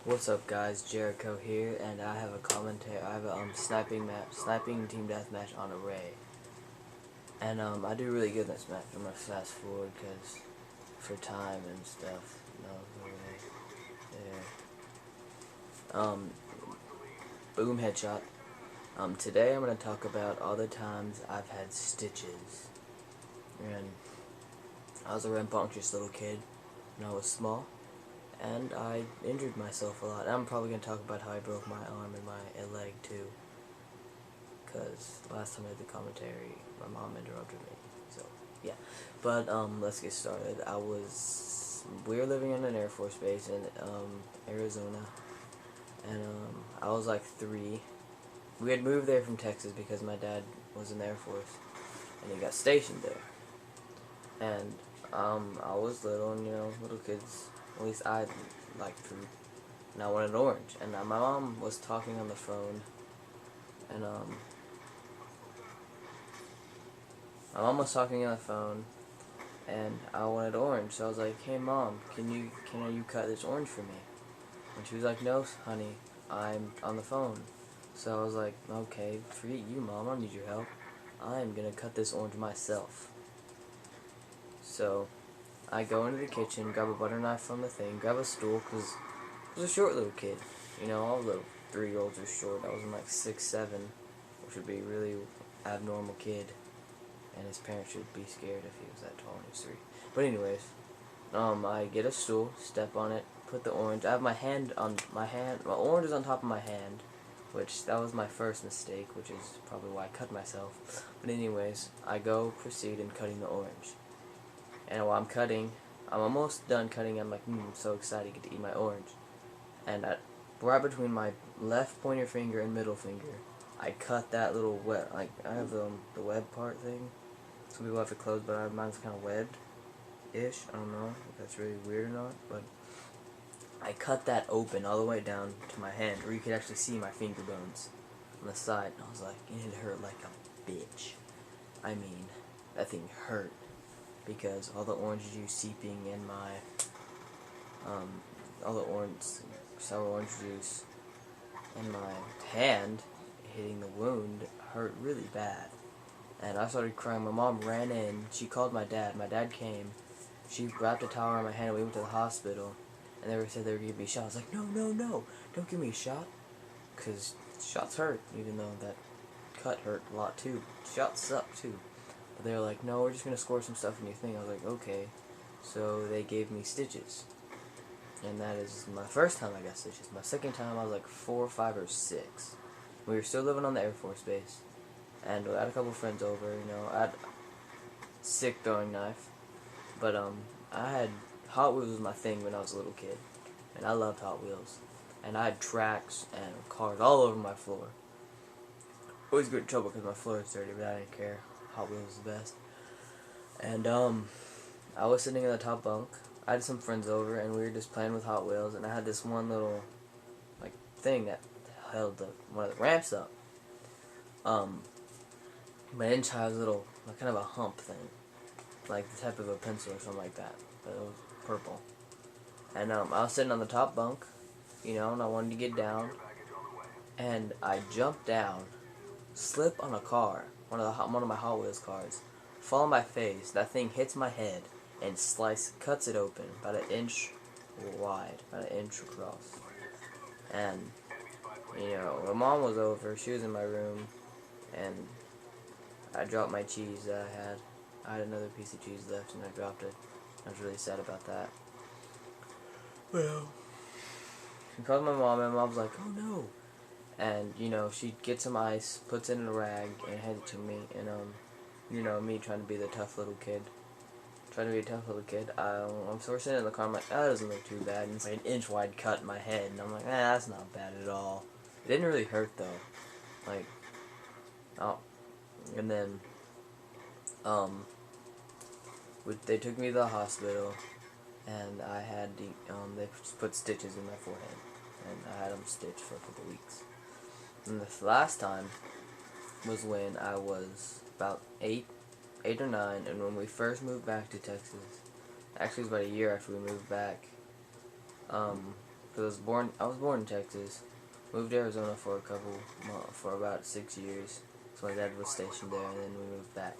What's up, guys? Jericho here, and I have a commentary. I have a sniping team deathmatch on Array, and I do really good in this match. I'm gonna fast forward because for time and stuff. No, there. Boom headshot. Today I'm gonna talk about all the times I've had stitches, and I was a rambunctious little kid when I was small. And I injured myself a lot. I'm probably going to talk about how I broke my arm and my leg too. Because last time I did the commentary, my mom interrupted me. So, yeah. But, let's get started. We were living in an Air Force base in, Arizona. And, I was like 3. We had moved there from Texas because my dad was in the Air Force. And he got stationed there. And, I was little, and, little kids, at least I liked fruit. And I wanted orange. And my mom was talking on the phone. And, my mom was talking on the phone, and I wanted orange, so I was like, "Hey mom, can you cut this orange for me?" And she was like, "No, honey, I'm on the phone." So I was like, "Okay, forget you, mom. I don't need your help. I'm gonna cut this orange myself." So I go into the kitchen, grab a butter knife from the thing, grab a stool, cause I was a short little kid. All little 3-year-olds are short. I was in like 6'7", which would be a really abnormal kid. And his parents should be scared if he was that tall and he was 3. But anyways, I get a stool, step on it, put the orange. I have my orange is on top of my hand, which that was my first mistake, which is probably why I cut myself. But anyways, I proceed in cutting the orange. And while I'm cutting, I'm almost done cutting. I'm like, I'm so excited to get to eat my orange. And right between my left pointer finger and middle finger, I cut that little web, like I have the web part thing. Some people have it closed, but mine's kind of webbed-ish. I don't know if that's really weird or not, but I cut that open all the way down to my hand, where you could actually see my finger bones on the side. And I was like, it hurt like a bitch. I mean, that thing hurt because all the orange juice seeping in my, all the sour orange juice in my hand hitting the wound hurt really bad. And I started crying. My mom ran in. She called my dad. My dad came. She wrapped a towel around my hand and we went to the hospital. And they said they were going to give me a shot. I was like, no, no, no. Don't give me a shot. Because shots hurt, even though that cut hurt a lot too. Shots suck too. But they were like, no, we're just going to score some stuff in your thing. I was like, okay. So they gave me stitches. And that is my first time I got stitches. My second time I was like 4, 5, or 6. We were still living on the Air Force base. And I had a couple friends over, I had a sick throwing knife, but I had Hot Wheels was my thing when I was a little kid, and I loved Hot Wheels, and I had tracks and cars all over my floor. Always get in trouble because my floor is dirty, but I didn't care. Hot Wheels was the best. And I was sitting in the top bunk. I had some friends over, and we were just playing with Hot Wheels, and I had this one little thing that held one of the ramps up. My inside was a little, kind of a hump thing, like the type of a pencil or something like that, but it was purple. And I was sitting on the top bunk, and I wanted to get down, and I jumped down, slip on a car, one of my Hot Wheels cars, fall on my face. That thing hits my head and cuts it open about an inch wide, about an inch across. And my mom was over. She was in my room, and I dropped my cheese that I had. I had another piece of cheese left and I dropped it. I was really sad about that. Well, she called my mom and my mom was like, oh no. And, she gets some ice, puts it in a rag, and hands it to me. And, me trying to be the tough little kid. I'm so sitting in the car, I'm like, that doesn't look too bad. And it's like an inch wide cut in my head. And I'm like, that's not bad at all. It didn't really hurt though. And then, they took me to the hospital, and I had they put stitches in my forehead, and I had them stitched for a couple weeks. And this last time was when I was about 8 or 9, and when we first moved back to Texas. Actually, it was about a year after we moved back. because I was born in Texas, moved to Arizona for for about 6 years. So my dad was stationed there, and then we moved back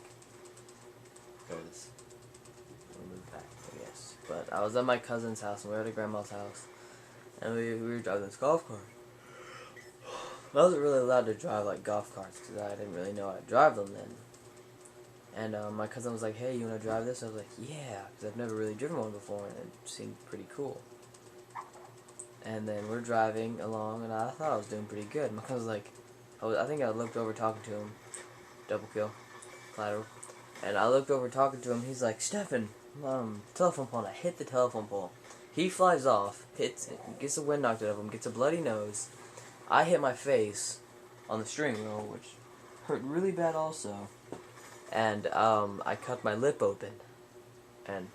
because we moved back, I guess. But I was at my cousin's house, and we were at grandma's house, and we were driving this golf cart. I wasn't really allowed to drive like golf carts because I didn't really know how to drive them then. And my cousin was like, "Hey, you want to drive this?" I was like, "Yeah," because I've never really driven one before, and it seemed pretty cool. And then we're driving along, and I thought I was doing pretty good. My cousin was like, I think I looked over talking to him, double kill, collateral, and I looked over talking to him. He's like, "Stefan, telephone pole." And I hit the telephone pole. He flies off, gets the wind knocked out of him, gets a bloody nose. I hit my face on the steering wheel, which hurt really bad also. And I cut my lip open, and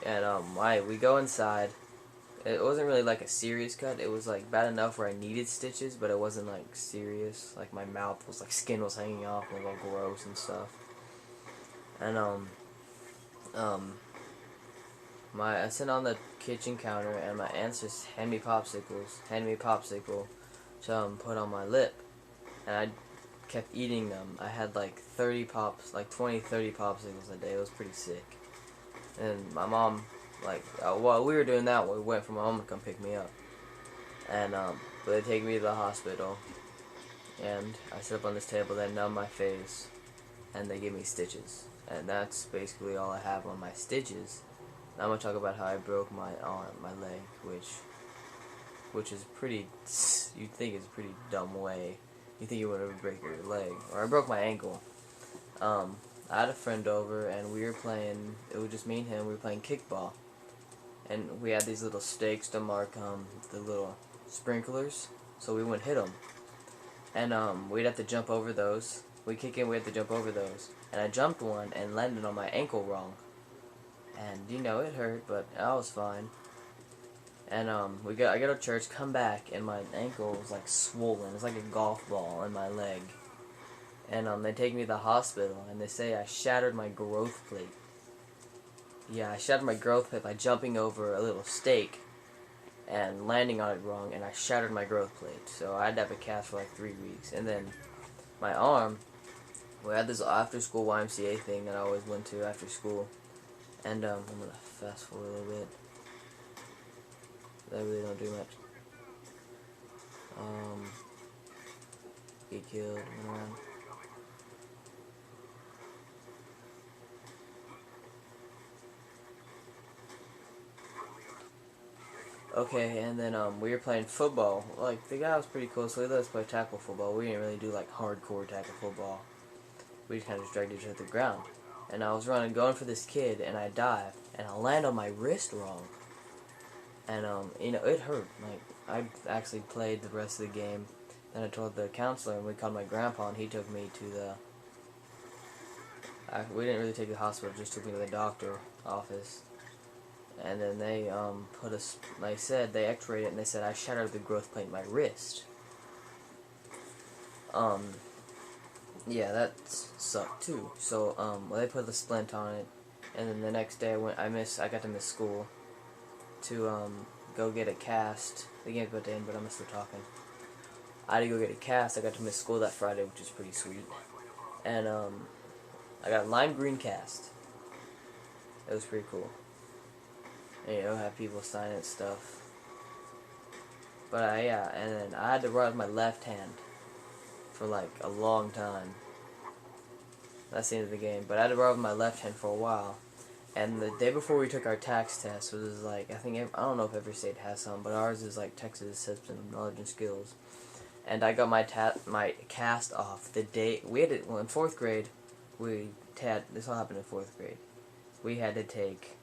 we go inside. It wasn't really like a serious cut. It was like bad enough where I needed stitches, but it wasn't like serious. Like my mouth was like skin was hanging off and it was all gross and stuff. And I sit on the kitchen counter, and my aunt just handed me a popsicle to put on my lip, and I kept eating them. I had like 30 popsicles a day. It was pretty sick. And my mom, while we were doing that, we went for my mom to come pick me up. And but they take me to the hospital, and I sit up on this table, they numb my face, and they give me stitches. And that's basically all I have on my stitches. Now I'm gonna talk about how I broke my leg, which is pretty. You'd think it's a pretty dumb way. You think you would ever break your leg, or I broke my ankle. I had a friend over, and we were playing. It was just me and him. We were playing kickball, and we had these little stakes to mark the little sprinklers, so we wouldn't hit them. And we'd have to jump over those. We kick in, we had to jump over those, and I jumped one and landed on my ankle wrong. And it hurt, but I was fine. And I go to church, come back, and my ankle was like swollen. It's like a golf ball in my leg. And they take me to the hospital, and they say I shattered my growth plate. Yeah, I shattered my growth plate by jumping over a little stake and landing on it wrong, and I shattered my growth plate. So I had to have a cast for like 3 weeks. And then my arm, we had this after-school YMCA thing that I always went to after school. And I'm gonna fast forward a little bit. That really don't do much. Get killed, run around. Okay, and then we were playing football. Like, the guy was pretty cool, so he let us play tackle football. We didn't really do like hardcore tackle football. We just kind of just dragged each other to the ground. And I was going for this kid, and I dive, and I land on my wrist wrong. And it hurt. Like, I actually played the rest of the game. Then I told the counselor, and we called my grandpa, and he took me to the. We didn't really take the hospital, just took me to the doctor office. And then they they x-rayed it, and they said I shattered the growth plate in my wrist. Yeah, that sucked too. So they put the splint on it, and then the next day I got to miss school to go get a cast. The game got to end, but I'm still talking. I had to go get a cast. I got to miss school that Friday, which is pretty sweet. And I got a lime green cast. It was pretty cool. And, have people sign it and stuff. But yeah, and then I had to write with my left hand for like a long time. That's the end of the game. But I had to write with my left hand for a while. And the day before we took our tax test was like, I don't know if every state has some, but ours is like Texas Assessment of Knowledge and Skills. And I got my cast off the day we had it. Well, in 4th grade, this all happened in 4th grade. We had to take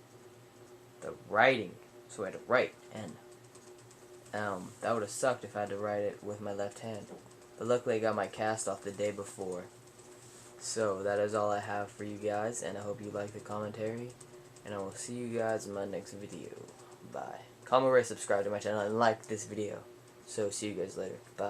the writing, so we had to write, and that would have sucked if I had to write it with my left hand. But luckily I got my cast off the day before. So that is all I have for you guys, and I hope you like the commentary, and I will see you guys in my next video. Bye. Comment, rate, subscribe to my channel, and like this video. So see you guys later. Bye.